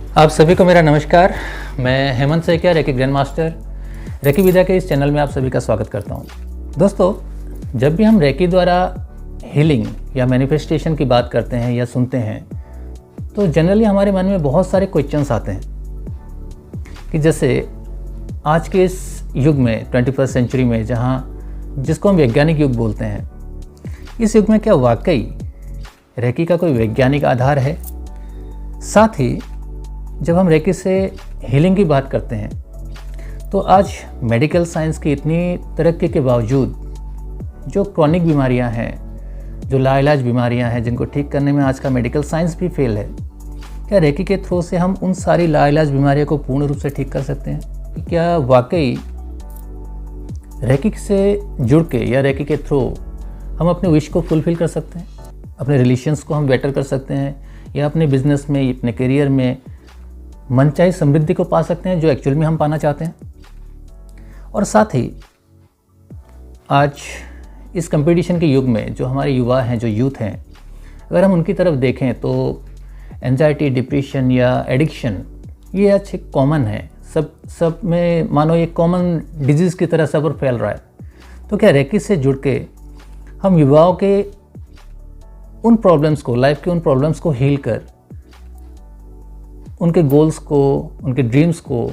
आप सभी को मेरा नमस्कार। मैं Hemant Saikia, reiki grand master, reiki विद्या के इस चैनल में आप सभी का स्वागत करता हूं। दोस्तों, जब भी हम रेकी द्वारा हीलिंग या मैनिफेस्टेशन की बात करते हैं या सुनते हैं तो जनरली हमारे मन में बहुत सारे क्वेश्चंस आते हैं कि जैसे आज के इस युग में 21st सेंचुरी में जिसको हम वैज्ञानिक युग बोलते हैं, इस युग में क्या वाकई रेकी का कोई वैज्ञानिक आधार है? साथ ही जब हम रेकी से हीलिंग की बात करते हैं तो आज मेडिकल साइंस की इतनी तरक्की के बावजूद जो क्रॉनिक बीमारियां हैं, जो लाइलाज बीमारियां हैं, जिनको ठीक करने में आज का मेडिकल साइंस भी फेल है, क्या रेकी के थ्रू से हम उन सारी लाइलाज बीमारियों को पूर्ण रूप से ठीक कर सकते हैं? क्या वाकई रेकी से जुड़ के या रेकी के थ्रू हम अपने विश को फुलफिल कर सकते हैं, अपने रिलेशंस को हम बेटर कर सकते हैं, या अपने बिजनेस में, अपने करियर में मनचाही समृद्धि को पा सकते हैं जो एक्चुअल में हम पाना चाहते हैं? और साथ ही आज इस कंपटीशन के युग में जो हमारे युवा हैं, जो यूथ हैं, अगर हम उनकी तरफ देखें तो एंजाइटी, डिप्रेशन या एडिक्शन ये आज एक कॉमन है, सब में मानो ये कॉमन डिजीज़ की तरह सब और फैल रहा है। तो क्या रेकी से जुड़ के हम युवाओं के उन प्रॉब्लम्स को, लाइफ के उन प्रॉब्लम्स को हील कर उनके गोल्स को, उनके ड्रीम्स को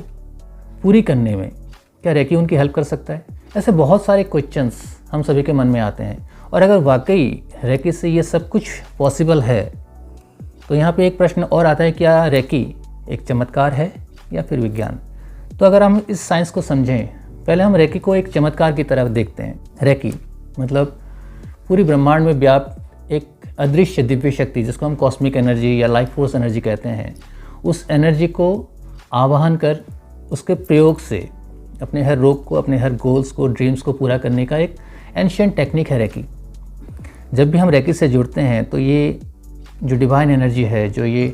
पूरी करने में क्या रेकी उनकी हेल्प कर सकता है? ऐसे बहुत सारे क्वेश्चंस हम सभी के मन में आते हैं। और अगर वाकई रेकी से ये सब कुछ पॉसिबल है तो यहाँ पे एक प्रश्न और आता है, क्या रेकी एक चमत्कार है या फिर विज्ञान? तो अगर हम इस साइंस को समझें, पहले हम रेकी को एक चमत्कार की तरफ देखते हैं। रेकी मतलब पूरी ब्रह्मांड में व्याप्त एक अदृश्य दिव्य शक्ति, जिसको हम कॉस्मिक एनर्जी या लाइफ फोर्स एनर्जी कहते हैं, उस एनर्जी को आवाहन कर उसके प्रयोग से अपने हर रोग को, अपने हर गोल्स को, ड्रीम्स को पूरा करने का एक एंशिएंट टेक्निक है रेकी। जब भी हम रेकी से जुड़ते हैं तो ये जो डिवाइन एनर्जी है, जो ये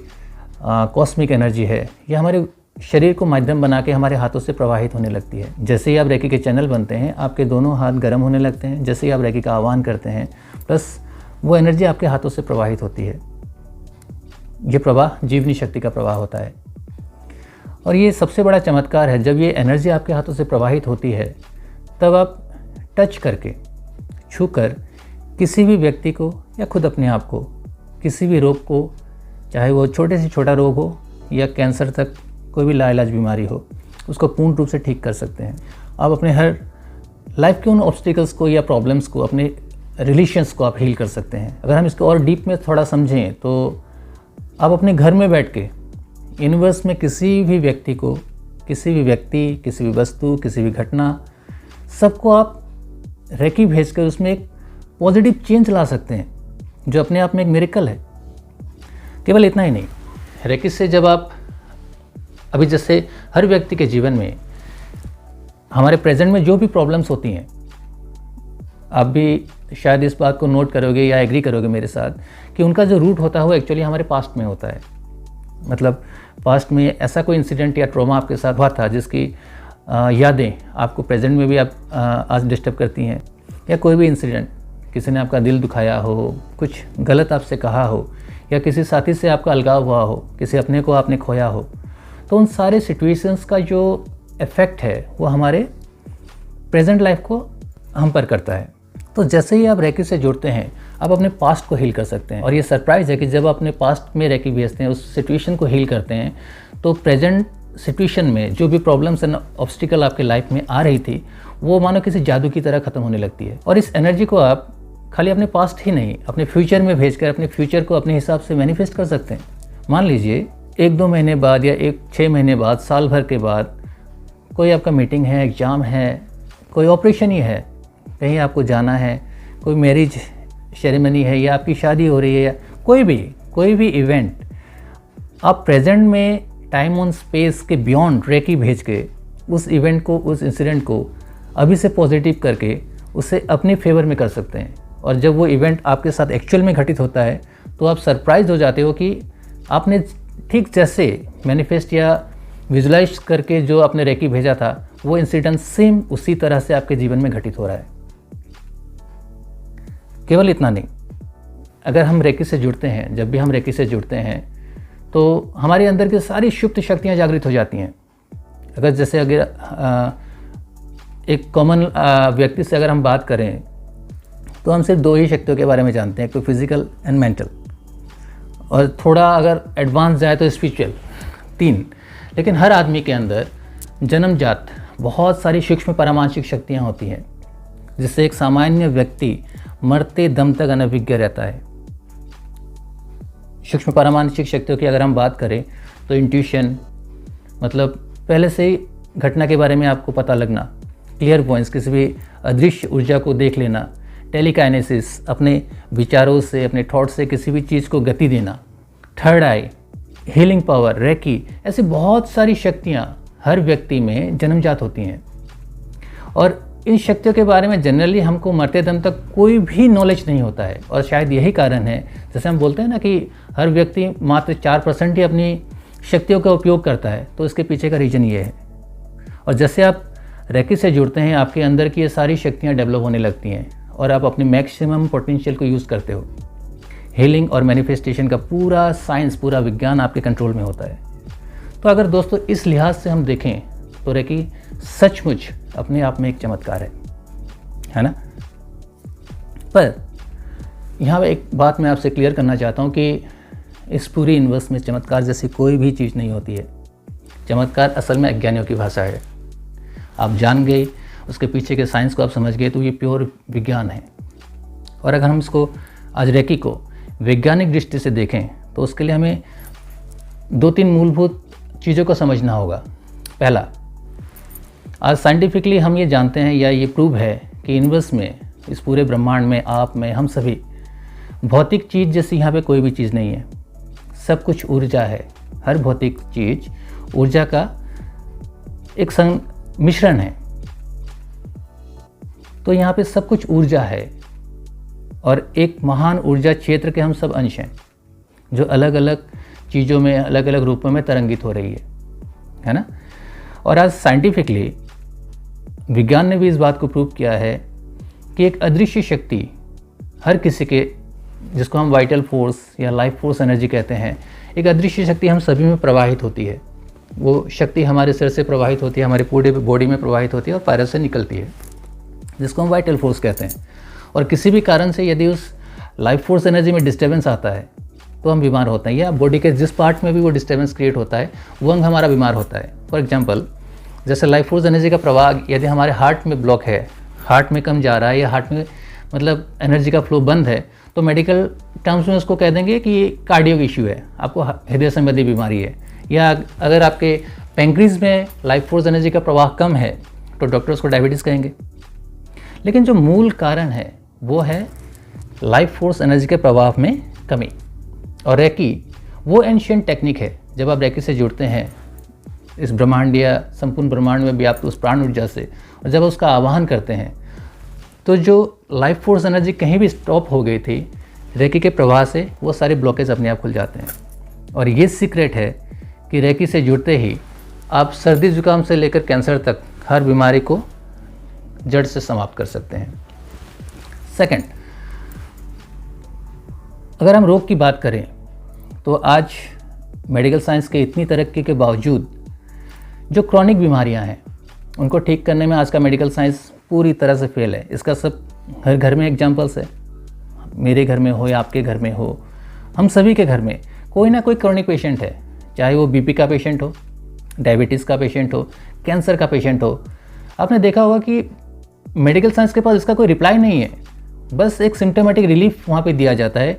कॉस्मिक एनर्जी है, ये हमारे शरीर को माध्यम बना के हमारे हाथों से प्रवाहित होने लगती है। जैसे ही आप रेकी के चैनल बनते हैं, आपके दोनों हाथ गर्म होने लगते हैं। जैसे ही आप रेकी का आह्वान करते हैं, प्लस वो एनर्जी आपके हाथों से प्रवाहित होती है। ये प्रवाह जीवनी शक्ति का प्रवाह होता है। और ये सबसे बड़ा चमत्कार है, जब ये एनर्जी आपके हाथों से प्रवाहित होती है तब आप टच करके, छूकर किसी भी व्यक्ति को या खुद अपने आप को, किसी भी रोग को, चाहे वो छोटे से छोटा रोग हो या कैंसर तक कोई भी लाइलाज बीमारी हो, उसको पूर्ण रूप से ठीक कर सकते हैं। आप अपने हर लाइफ के उन ऑब्स्टिकल्स को या प्रॉब्लम्स को, अपने रिलेशंस को आप हील कर सकते हैं। अगर हम इसको और डीप में थोड़ा समझें तो आप अपने घर में बैठ के यूनिवर्स में किसी भी व्यक्ति को, किसी भी व्यक्ति, किसी भी वस्तु, किसी भी घटना, सबको आप रेकी भेजकर उसमें एक पॉजिटिव चेंज ला सकते हैं, जो अपने आप में एक मिरेकल है। केवल इतना ही नहीं, रेकी से जब आप अभी जैसे हर व्यक्ति के जीवन में, हमारे प्रेजेंट में जो भी प्रॉब्लम्स होती हैं, आप भी शायद इस बात को नोट करोगे या एग्री करोगे मेरे साथ कि उनका जो रूट होता है वो एक्चुअली हमारे पास्ट में होता है। मतलब पास्ट में ऐसा कोई इंसिडेंट या ट्रॉमा आपके साथ हुआ था जिसकी यादें आपको प्रेजेंट में भी आज डिस्टर्ब करती हैं, या कोई भी इंसिडेंट, किसी ने आपका दिल दुखाया हो, कुछ गलत आपसे कहा हो, या किसी साथी से आपका अलगाव हुआ हो, किसी अपने को आपने खोया हो, तो उन सारे सिचुएशंस का जो इफ़ेक्ट है वो हमारे प्रेजेंट लाइफ को हम पर करता है। तो जैसे ही आप रेकी से जुड़ते हैं, आप अपने पास्ट को हील कर सकते हैं। और ये सरप्राइज़ है कि जब आप अपने पास्ट में रेकी भेजते हैं, उस सिचुएशन को हील करते हैं, तो प्रेजेंट सिचुएशन में जो भी प्रॉब्लम्स एंड ऑब्स्टिकल आपके लाइफ में आ रही थी, वो मानो किसी जादू की तरह ख़त्म होने लगती है। और इस एनर्जी को आप खाली अपने पास्ट ही नहीं, अपने फ्यूचर में भेजकर अपने फ्यूचर को अपने हिसाब से मैनिफेस्ट कर सकते हैं। मान लीजिए 1-2 महीने बाद या 6 महीने बाद, साल भर के बाद कोई आपका मीटिंग है, एग्ज़ाम है, कोई ऑपरेशन ही है, कहीं आपको जाना है, कोई मैरिज सेरेमनी है, या आपकी शादी हो रही है, या कोई भी इवेंट, आप प्रेजेंट में टाइम ऑन स्पेस के बियॉन्ड रेकी भेज के उस इवेंट को, उस इंसिडेंट को अभी से पॉजिटिव करके उसे अपने फेवर में कर सकते हैं। और जब वो इवेंट आपके साथ एक्चुअल में घटित होता है तो आप सरप्राइज हो जाते हो कि आपने ठीक जैसे मैनिफेस्ट या विजुलाइज करके जो आपने रेकी भेजा था, वो इंसिडेंट सेम उसी तरह से आपके जीवन में घटित हो रहा है। केवल इतना नहीं, अगर हम रेकी से जुड़ते हैं, जब भी हम रेकी से जुड़ते हैं तो हमारे अंदर की सारी सुप्त शक्तियाँ जागृत हो जाती हैं। अगर एक कॉमन व्यक्ति से अगर हम बात करें तो हम सिर्फ 2 ही शक्तियों के बारे में जानते हैं, एक तो फिजिकल एंड मेंटल, और थोड़ा अगर एडवांस जाए तो स्पिरिचुअल, 3। लेकिन हर आदमी के अंदर जन्मजात बहुत सारी सूक्ष्म पारमांशिक शक्तियाँ होती हैं, जिससे एक सामान्य व्यक्ति मरते दम तक अनभिज्ञ रहता है। सूक्ष्म पारमांशिक शक्तियों की अगर हम बात करें तो इंट्यूशन, मतलब पहले से ही घटना के बारे में आपको पता लगना, क्लियर पॉइंट्स, किसी भी अदृश्य ऊर्जा को देख लेना, टेलीकाइनेसिस, अपने विचारों से, अपने थॉट से किसी भी चीज़ को गति देना, थर्ड आई, हीलिंग पावर, रेकी, ऐसी बहुत सारी शक्तियाँ हर व्यक्ति में जन्मजात होती हैं। और इन शक्तियों के बारे में जनरली हमको मरते दम तक कोई भी नॉलेज नहीं होता है, और शायद यही कारण है, जैसे हम बोलते हैं ना कि हर व्यक्ति मात्र 4% ही अपनी शक्तियों का उपयोग करता है, तो इसके पीछे का रीज़न ये है। और जैसे आप रेकी से जुड़ते हैं, आपके अंदर की ये सारी शक्तियाँ डेवलप होने लगती हैं और आप अपनी मैक्सिमम पोटेंशियल को यूज़ करते हो। हीलिंग और मैनिफेस्टेशन का पूरा साइंस, पूरा विज्ञान आपके कंट्रोल में होता है। तो अगर दोस्तों इस लिहाज से हम देखें तो रेकी सचमुच अपने आप में एक चमत्कार है ना। पर यहाँ पर एक बात मैं आपसे क्लियर करना चाहता हूँ कि इस पूरी यूनिवर्स में चमत्कार जैसी कोई भी चीज़ नहीं होती है। चमत्कार असल में अज्ञानियों की भाषा है। आप जान गए, उसके पीछे के साइंस को आप समझ गए, तो ये प्योर विज्ञान है। और अगर हम इसको आज रेकी को वैज्ञानिक दृष्टि से देखें तो उसके लिए हमें 2-3 मूलभूत चीज़ों को समझना होगा। पहला, आज साइंटिफिकली हम ये जानते हैं या ये प्रूव है कि यूनिवर्स में, इस पूरे ब्रह्मांड में, आप में, हम सभी, भौतिक चीज़ जैसी यहाँ पे कोई भी चीज़ नहीं है। सब कुछ ऊर्जा है। हर भौतिक चीज़ ऊर्जा का एक मिश्रण है। तो यहाँ पे सब कुछ ऊर्जा है और एक महान ऊर्जा क्षेत्र के हम सब अंश हैं, जो अलग अलग चीज़ों में, अलग अलग रूपों में तरंगित हो रही है ना। और आज साइंटिफिकली विज्ञान ने भी इस बात को प्रूव किया है कि एक अदृश्य शक्ति हर किसी के, जिसको हम वाइटल फोर्स या लाइफ फोर्स एनर्जी कहते हैं, एक अदृश्य शक्ति हम सभी में प्रवाहित होती है। वो शक्ति हमारे सिर से प्रवाहित होती है, हमारे पूरे बॉडी में प्रवाहित होती है और पैरों से निकलती है, जिसको हम वाइटल फोर्स कहते हैं। और किसी भी कारण से यदि उस लाइफ फोर्स एनर्जी में डिस्टर्बेंस आता है तो हम बीमार होते हैं, या बॉडी के जिस पार्ट में भी वो डिस्टर्बेंस क्रिएट होता है वो अंग हमारा बीमार होता है। फॉर एग्जांपल, जैसे लाइफ फोर्स एनर्जी का प्रवाह यदि हमारे हार्ट में ब्लॉक है, हार्ट में कम जा रहा है, या हार्ट में मतलब एनर्जी का फ्लो बंद है, तो मेडिकल टर्म्स में उसको कह देंगे कि ये कार्डियो इश्यू है, आपको हृदय संबंधी बीमारी है। या अगर आपके पैंक्रीज में लाइफ फोर्स एनर्जी का प्रवाह कम है तो डॉक्टर उसको डायबिटीज़ कहेंगे। लेकिन जो मूल कारण है वो है लाइफ फोर्स एनर्जी के प्रवाह में कमी। और रेकी वो एंशिएंट टेक्निक है, जब आप रेकी से जुड़ते हैं इस ब्रह्मांड या संपूर्ण ब्रह्मांड में व्याप्त उस प्राण ऊर्जा से, और जब उसका आवाहन करते हैं तो जो लाइफ फोर्स एनर्जी कहीं भी स्टॉप हो गई थी, रेकी के प्रवाह से वो सारे ब्लॉकेज अपने आप खुल जाते हैं। और ये सीक्रेट है कि रेकी से जुड़ते ही आप सर्दी जुकाम से लेकर कैंसर तक हर बीमारी को जड़ से समाप्त कर सकते हैं। सेकंड, अगर हम रोग की बात करें तो आज मेडिकल साइंस के इतनी तरक्की के बावजूद जो क्रॉनिक बीमारियां हैं उनको ठीक करने में आज का मेडिकल साइंस पूरी तरह से फेल है। इसका सब हर घर में एग्जांपल्स है। मेरे घर में हो या आपके घर में हो, हम सभी के घर में कोई ना कोई क्रॉनिक पेशेंट है, चाहे वो बीपी का पेशेंट हो, डायबिटीज़ का पेशेंट हो, कैंसर का पेशेंट हो। आपने देखा होगा कि मेडिकल साइंस के पास इसका कोई रिप्लाई नहीं है, बस एक सिम्टोमेटिक रिलीफ वहाँ पे दिया जाता है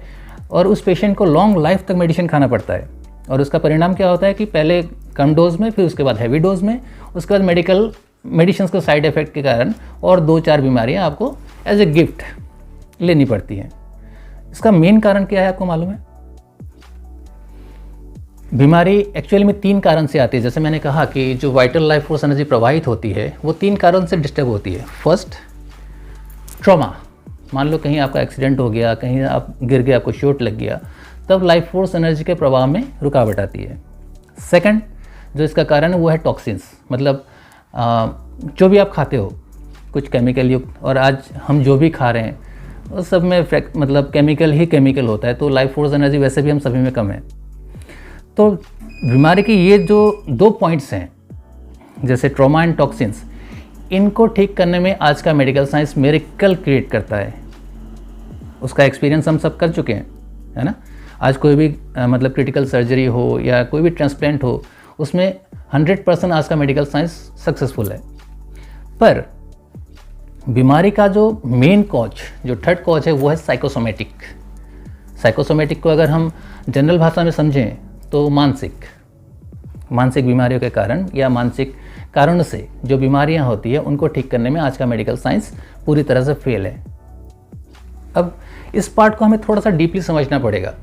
और उस पेशेंट को लॉन्ग लाइफ तक मेडिसिन खाना पड़ता है। और उसका परिणाम क्या होता है कि पहले कम डोज में, फिर उसके बाद हैवी डोज में, उसके बाद मेडिसिन के साइड इफेक्ट के कारण और 2-4 बीमारियाँ आपको एज ए गिफ्ट लेनी पड़ती हैं। इसका मेन कारण क्या है आपको मालूम है? बीमारी एक्चुअली में 3 कारण से आती है। जैसे मैंने कहा कि जो वाइटल लाइफ फोर्स एनर्जी प्रवाहित होती है वो 3 कारण से डिस्टर्ब होती है। First, trauma. मान लो कहीं आपका एक्सीडेंट हो गया, कहीं आप गिर गए, आपको चोट लग गया, तब लाइफ फोर्स एनर्जी के प्रवाह में रुकावट आती है। सेकंड, जो इसका कारण है वो है टॉक्सिन्स, मतलब जो भी आप खाते हो कुछ केमिकल युक्त, और आज हम जो भी खा रहे हैं उस सब में मतलब केमिकल ही केमिकल होता है, तो लाइफ फोर्स एनर्जी वैसे भी हम सभी में कम है। तो बीमारी की ये जो 2 पॉइंट्स हैं, जैसे ट्रॉमा एंड टॉक्सिन्स, इनको ठीक करने में आज का मेडिकल साइंस मिरेकल क्रिएट करता है। उसका एक्सपीरियंस हम सब कर चुके हैं, है ना। आज कोई भी मतलब क्रिटिकल सर्जरी हो या कोई भी ट्रांसप्लांट हो, उसमें 100% आज का मेडिकल साइंस सक्सेसफुल है। पर बीमारी का जो मेन कॉज, जो थर्ड कॉज है, वो है साइकोसोमेटिक। साइकोसोमेटिक को अगर हम जनरल भाषा में समझें तो मानसिक बीमारियों के कारण या मानसिक कारणों से जो बीमारियां होती है, उनको ठीक करने में आज का मेडिकल साइंस पूरी तरह से फेल है। अब इस पार्ट को हमें थोड़ा सा डीपली समझना पड़ेगा।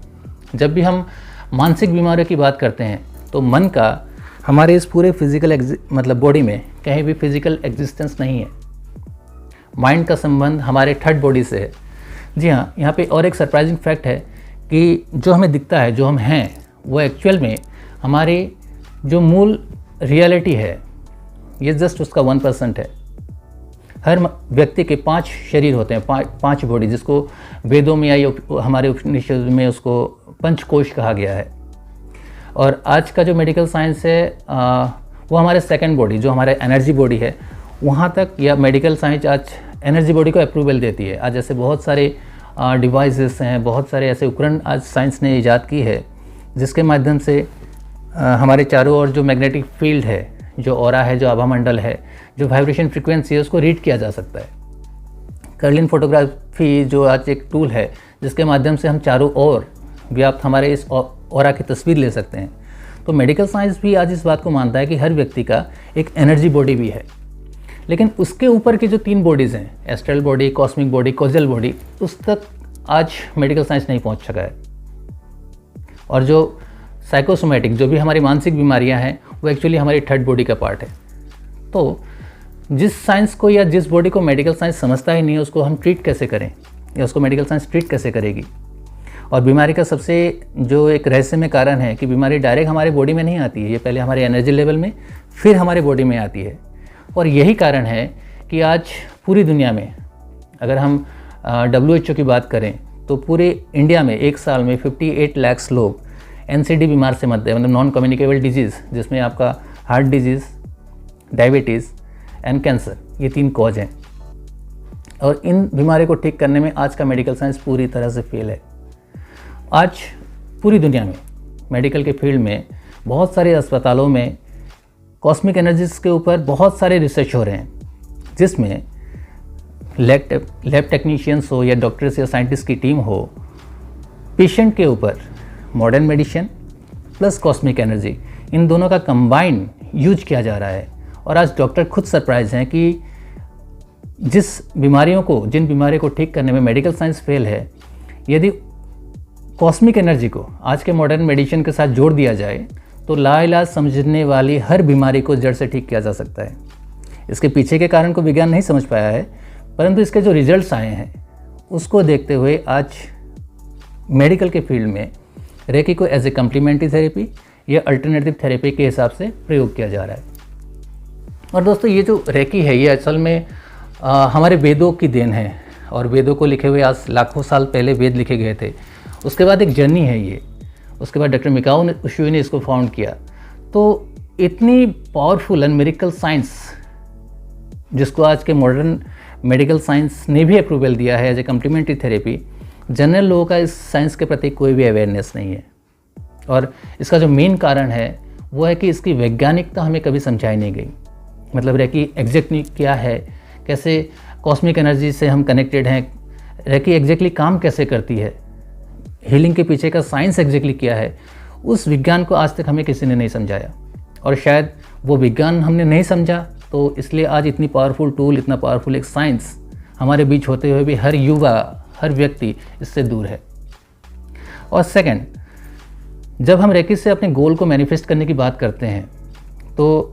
जब भी हम मानसिक बीमारियों की बात करते हैं तो मन का हमारे इस पूरे फिजिकल मतलब बॉडी में कहीं भी फिजिकल एग्जिस्टेंस नहीं है। माइंड का संबंध हमारे थर्ड बॉडी से है। जी हाँ, यहाँ पे और एक सरप्राइजिंग फैक्ट है कि जो हमें दिखता है, जो हम हैं, वो एक्चुअल में हमारी जो मूल रियलिटी है, ये जस्ट उसका 1% है। हर व्यक्ति के 5 शरीर होते हैं, 5 बॉडी, जिसको वेदों में या हमारे उपनिषद में उसको पंचकोश कहा गया है। और आज का जो मेडिकल साइंस है वो हमारे सेकंड बॉडी, जो हमारा एनर्जी बॉडी है, वहाँ तक या मेडिकल साइंस आज एनर्जी बॉडी को अप्रूवल देती है। आज ऐसे बहुत सारे डिवाइसेस हैं, बहुत सारे ऐसे उपकरण आज साइंस ने ईजाद की है, जिसके माध्यम से हमारे चारों ओर जो मैग्नेटिक फील्ड है, जो ऑरा है, जो आभा मंडल है, जो वाइब्रेशन फ्रीक्वेंसी है, उसको रीड किया जा सकता है। कर्लिन फोटोग्राफी जो आज एक टूल है, जिसके माध्यम से हम चारों ओर व्याप्त हमारे इस ऑरा की तस्वीर ले सकते हैं। तो मेडिकल साइंस भी आज इस बात को मानता है कि हर व्यक्ति का एक एनर्जी बॉडी भी है। लेकिन उसके ऊपर की जो 3 बॉडीज़ हैं, astral body, cosmic body, causal body, उस तक आज मेडिकल साइंस नहीं पहुंच सका है। और जो साइकोसोमेटिक, जो भी हमारी मानसिक बीमारियां हैं, वो एक्चुअली हमारी थर्ड बॉडी का पार्ट है। तो जिस साइंस को या जिस बॉडी को मेडिकल साइंस समझता ही नहीं है, उसको हम ट्रीट कैसे करें या उसको मेडिकल साइंस ट्रीट कैसे करेगी। और बीमारी का सबसे जो एक रहस्यमय कारण है कि बीमारी डायरेक्ट हमारे बॉडी में नहीं आती है, ये पहले हमारे एनर्जी लेवल में, फिर हमारे बॉडी में आती है। और यही कारण है कि आज पूरी दुनिया में, अगर हम WHO की बात करें, तो पूरे इंडिया में एक साल में 58 लाख लोग NCD बीमार से मरते हैं, मतलब नॉन कम्युनिकेबल डिजीज़, जिसमें आपका heart disease, diabetes and cancer, ये 3 कॉज हैं। और इन बीमारी को ठीक करने में आज का मेडिकल साइंस पूरी तरह से फेल है। आज पूरी दुनिया में मेडिकल के फील्ड में बहुत सारे अस्पतालों में कॉस्मिक एनर्जीज के ऊपर बहुत सारे रिसर्च हो रहे हैं, जिसमें लैब टेक्नीशियंस हो या डॉक्टर्स या साइंटिस्ट की टीम हो, पेशेंट के ऊपर modern medicine plus cosmic energy, इन दोनों का कंबाइन यूज किया जा रहा है। और आज डॉक्टर खुद सरप्राइज हैं कि जिन बीमारियों को ठीक करने में मेडिकल साइंस फेल है, यदि कॉस्मिक एनर्जी को आज के मॉडर्न मेडिसिन के साथ जोड़ दिया जाए तो लाइलाज समझने वाली हर बीमारी को जड़ से ठीक किया जा सकता है। इसके पीछे के कारण को विज्ञान नहीं समझ पाया है, परंतु इसके जो रिजल्ट्स आए हैं उसको देखते हुए आज मेडिकल के फील्ड में रेकी को एज ए कम्प्लीमेंट्री थेरेपी या अल्टरनेटिव थेरेपी के हिसाब से प्रयोग किया जा रहा है। और दोस्तों, ये जो रेकी है, ये असल में हमारे वेदों की देन है। और वेदों को लिखे हुए आज लाखों साल पहले वेद लिखे गए थे। उसके बाद एक जर्नी है ये, उसके बाद डॉक्टर मिकाओ उशुई ने इसको फाउंड किया। तो इतनी पावरफुल एंड मिरेकल साइंस, जिसको आज के मॉडर्न मेडिकल साइंस ने भी अप्रूवल दिया है as a complementary therapy, general लोगों का इस साइंस के प्रति कोई भी अवेयरनेस नहीं है। और इसका जो मेन कारण है वो है कि इसकी वैज्ञानिकता हमें कभी समझाई नहीं गई। मतलब रेकी एग्जैक्टली क्या है, कैसे कॉस्मिक एनर्जी से हम कनेक्टेड हैं, रेकी एग्जैक्टली काम कैसे करती है, हीलिंग के पीछे का साइंस एग्जैक्टली क्या है, उस विज्ञान को आज तक हमें किसी ने नहीं समझाया। और शायद वो विज्ञान हमने नहीं समझा, तो इसलिए आज इतनी पावरफुल टूल, इतना पावरफुल एक साइंस हमारे बीच होते हुए भी हर युवा, हर व्यक्ति इससे दूर है। और सेकंड, जब हम रेकी से अपने गोल को मैनिफेस्ट करने की बात करते हैं, तो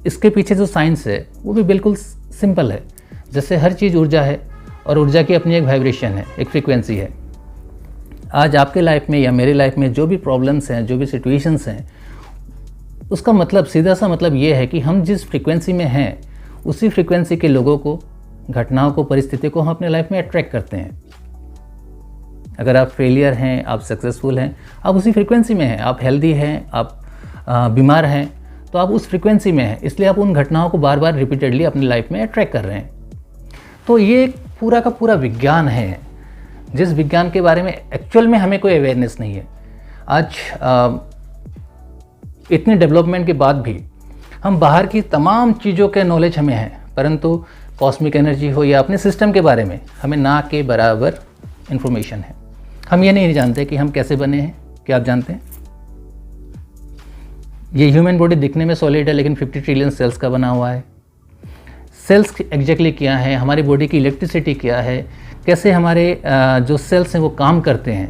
इसके पीछे जो साइंस है वो भी बिल्कुल सिंपल है। जैसे हर चीज़ ऊर्जा है और ऊर्जा की अपनी एक वाइब्रेशन है, एक फ्रीक्वेंसी है। आज आपके लाइफ में या मेरे लाइफ में जो भी प्रॉब्लम्स हैं, जो भी सिचुएशंस हैं, उसका मतलब, सीधा सा मतलब ये है कि हम जिस फ्रीक्वेंसी में हैं, उसी फ्रीक्वेंसी के लोगों को, घटनाओं को, परिस्थितियों को हम अपने लाइफ में अट्रैक्ट करते हैं। अगर आप फेलियर हैं, आप सक्सेसफुल हैं, आप उसी फ्रीक्वेंसी में हैं, आप हेल्दी हैं, आप बीमार हैं, तो आप उस फ्रीक्वेंसी में हैं, इसलिए आप उन घटनाओं को बार बार रिपीटेडली अपनी लाइफ में अट्रैक्ट कर रहे हैं। तो ये एक पूरा का पूरा विज्ञान है, जिस विज्ञान के बारे में एक्चुअल में हमें कोई अवेयरनेस नहीं है। आज इतने डेवलपमेंट के बाद भी हम बाहर की तमाम चीज़ों के नॉलेज हमें है, परंतु कॉस्मिक एनर्जी हो या अपने सिस्टम के बारे में हमें ना के बराबर इन्फॉर्मेशन है। हम ये नहीं जानते कि हम कैसे बने हैं। क्या आप जानते हैं? ये ह्यूमन बॉडी दिखने में सॉलिड है, लेकिन 50 ट्रिलियन सेल्स का बना हुआ है। सेल्स एग्जैक्टली क्या है, हमारी बॉडी की इलेक्ट्रिसिटी क्या है, कैसे हमारे जो सेल्स हैं वो काम करते हैं,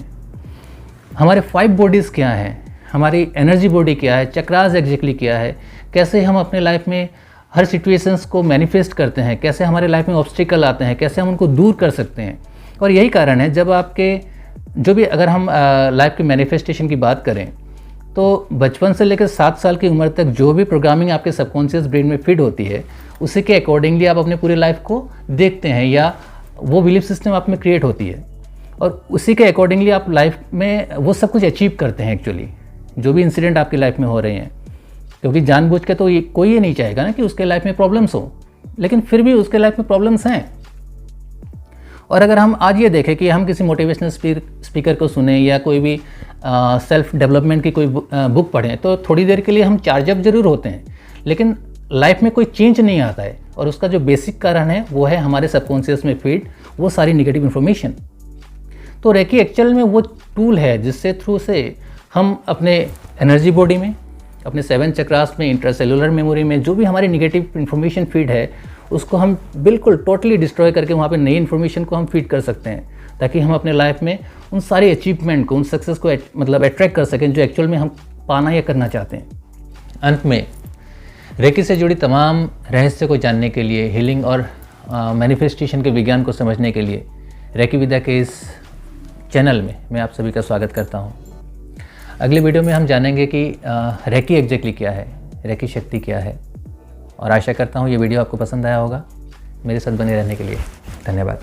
हमारे 5 बॉडीज़ क्या हैं, हमारी एनर्जी बॉडी क्या है, चक्रास एग्जैक्टली क्या है, कैसे हम अपने लाइफ में हर सिचुएशंस को मैनिफेस्ट करते हैं, कैसे हमारे लाइफ में ऑब्स्टिकल आते हैं, कैसे हम उनको दूर कर सकते हैं। और यही कारण है जब आपके जो भी, अगर हम लाइफ के मैनिफेस्टेशन की बात करें तो बचपन से लेकर 7 साल की उम्र तक जो भी प्रोग्रामिंग आपके सबकॉन्शियस ब्रेन में फिट होती है, उसी के अकॉर्डिंगली आप अपने पूरे लाइफ को देखते हैं, या वो बिलीफ सिस्टम आप में क्रिएट होती है और उसी के अकॉर्डिंगली आप लाइफ में वो सब कुछ अचीव करते हैं। एक्चुअली जो भी इंसिडेंट आपकी लाइफ में हो रहे हैं, क्योंकि जानबूझ के तो कोई ये नहीं चाहेगा ना कि उसके लाइफ में प्रॉब्लम्स हो, लेकिन फिर भी उसके लाइफ में प्रॉब्लम्स हैं। और अगर हम आज ये देखें कि हम किसी मोटिवेशनल स्पीकर को सुने या कोई भी सेल्फ डेवलपमेंट की कोई बुक पढ़ें, तो थोड़ी देर के लिए हम चार्ज अप जरूर होते हैं, लेकिन लाइफ में कोई चेंज नहीं आता है। और उसका जो बेसिक कारण है वो है हमारे सबकॉन्शियस में फीड वो सारी नेगेटिव इन्फॉर्मेशन। तो रेकी एक्चुअल में वो टूल है जिससे थ्रू से हम अपने एनर्जी बॉडी में, अपने 7 चक्रास में, इंट्रासेलुलर मेमोरी में जो भी हमारी नेगेटिव इन्फॉर्मेशन फीड है उसको हम बिल्कुल टोटली डिस्ट्रॉय करके वहाँ पे नई इन्फॉर्मेशन को हम फीड कर सकते हैं, ताकि हम अपने लाइफ में उन सारी अचीवमेंट को, उन सक्सेस को मतलब अट्रैक्ट कर सकें जो एक्चुअल में हम पाना या करना चाहते हैं। अंत में रेकी से जुड़ी तमाम रहस्य को जानने के लिए, हीलिंग और मैनिफेस्टेशन के विज्ञान को समझने के लिए रेकी विद्या के इस चैनल में मैं आप सभी का स्वागत करता हूँ। अगले वीडियो में हम जानेंगे कि रेकी एग्जैक्टली क्या है, रेकी शक्ति क्या है, और आशा करता हूँ ये वीडियो आपको पसंद आया होगा। मेरे साथ बने रहने के लिए धन्यवाद।